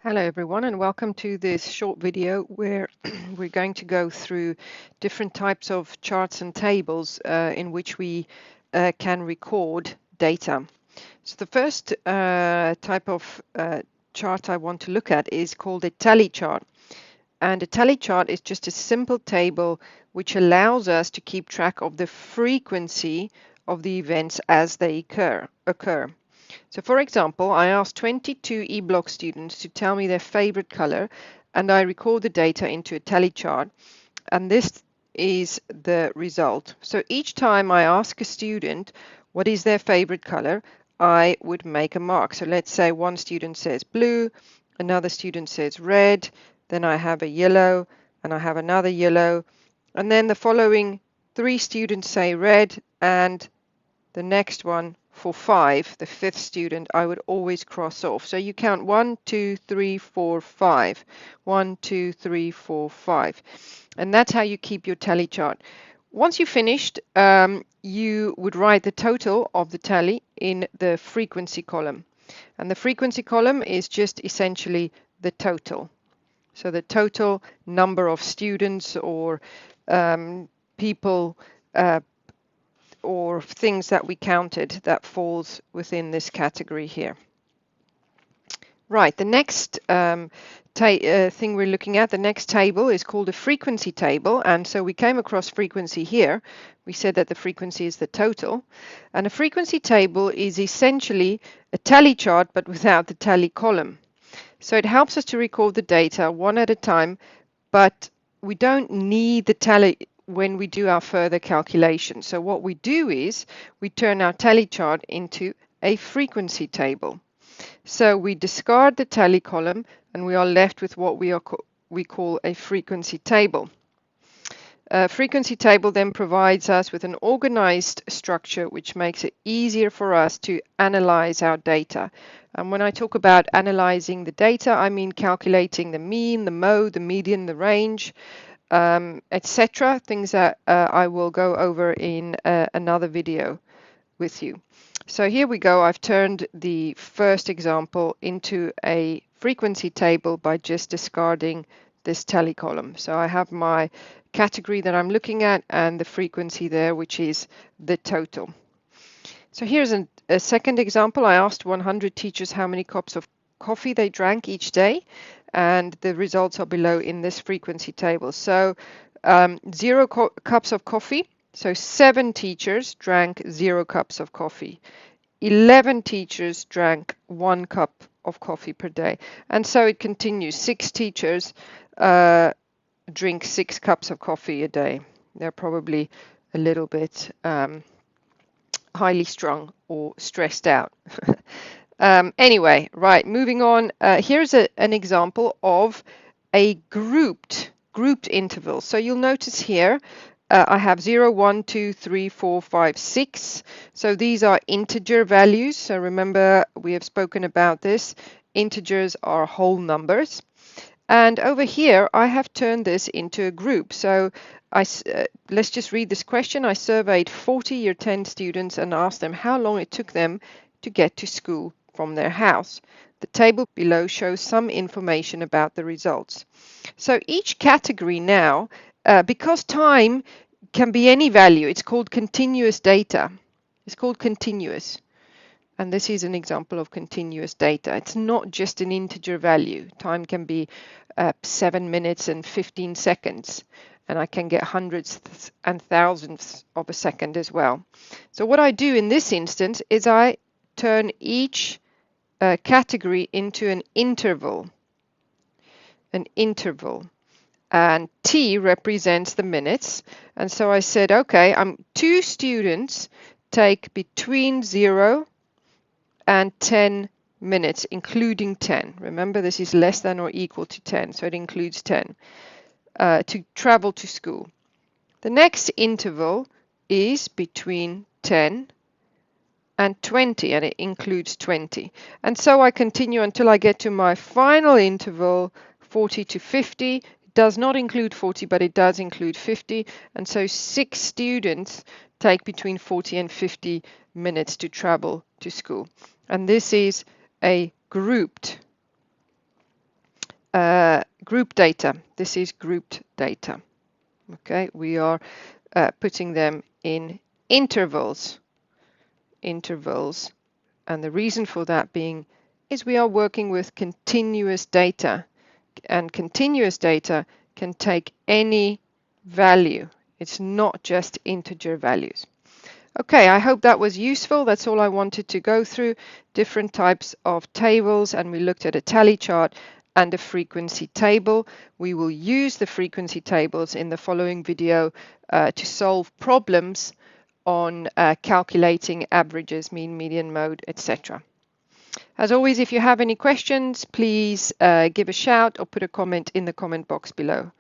Hello everyone, and welcome to this short video where we're going to go through different types of charts and tables in which we can record data. So the first type of chart I want to look at is called a tally chart. And a tally chart is just a simple table which allows us to keep track of the frequency of the events as they occur. So for example, I asked 22 E-Block students to tell me their favorite color, and I record the data into a tally chart, and this is the result. So each time I ask a student what is their favorite color, I would make a mark. So let's say one student says blue, another student says red, then I have a yellow, and I have another yellow, and then the following 3 students say red, and the next one for 5, the 5th student, I would always cross off. So you count 1, 2, 3, 4, 5. 1, 2, 3, 4, 5. And that's how you keep your tally chart. Once you finished, you would write the total of the tally in the frequency column. And the frequency column is just essentially the total. So the total number of students or people or things that we counted that falls within this category here. Right, the next thing we're looking at, the next table is called a frequency table, and so we came across frequency here. We said that the frequency is the total, and a frequency table is essentially a tally chart but without the tally column. So it helps us to record the data one at a time, but we don't need the tally when we do our further calculations. So what we do is we turn our tally chart into a frequency table. So we discard the tally column and we are left with what we call a frequency table. A frequency table then provides us with an organized structure which makes it easier for us to analyze our data. And when I talk about analyzing the data, I mean calculating the mean, the mode, the median, the range, etc. Things that I will go over in another video with you. So here we go. I've turned the first example into a frequency table by just discarding this tally column. So I have my category that I'm looking at and the frequency there, which is the total. So here's a second example. I asked 100 teachers how many cups of coffee they drank each day, and the results are below in this frequency table. So 0 cups of coffee. So 7 teachers drank 0 cups of coffee. 11 teachers drank 1 cup of coffee per day. And so it continues. 6 teachers drink 6 cups of coffee a day. They're probably a little bit highly strung or stressed out. Anyway, right, moving on. Here's an example of a grouped interval. So you'll notice here I have 0, 1, 2, 3, 4, 5, 6. So these are integer values. So remember, we have spoken about this. Integers are whole numbers. And over here, I have turned this into a group. So let's just read this question. I surveyed 40 Year 10 students and asked them how long it took them to get to school from their house. The table below shows some information about the results. So each category now, because time can be any value, it's called continuous data. It's called continuous. And this is an example of continuous data. It's not just an integer value. Time can be 7 minutes and 15 seconds. And I can get hundreds and thousands of a second as well. So what I do in this instance is I turn each category into an interval. An interval. And T represents the minutes. And so I said, okay, 2 students take between 0 and 10 minutes, including 10. Remember, this is less than or equal to 10, so it includes 10, to travel to school. The next interval is between 10 and 20, and it includes 20. And so I continue until I get to my final interval, 40 to 50. It does not include 40, but it does include 50. And so 6 students take between 40 and 50 minutes to travel to school. And this is a grouped group data. This is grouped data. Okay, we are putting them in intervals. And the reason for that being is we are working with continuous data, and continuous data can take any value. It's not just integer values. Okay, I hope that was useful. That's all I wanted to go through. Different types of tables, and we looked at a tally chart and a frequency table. We will use the frequency tables in the following video to solve problems on calculating averages, mean, median, mode, etc. As always, if you have any questions, please give a shout or put a comment in the comment box below.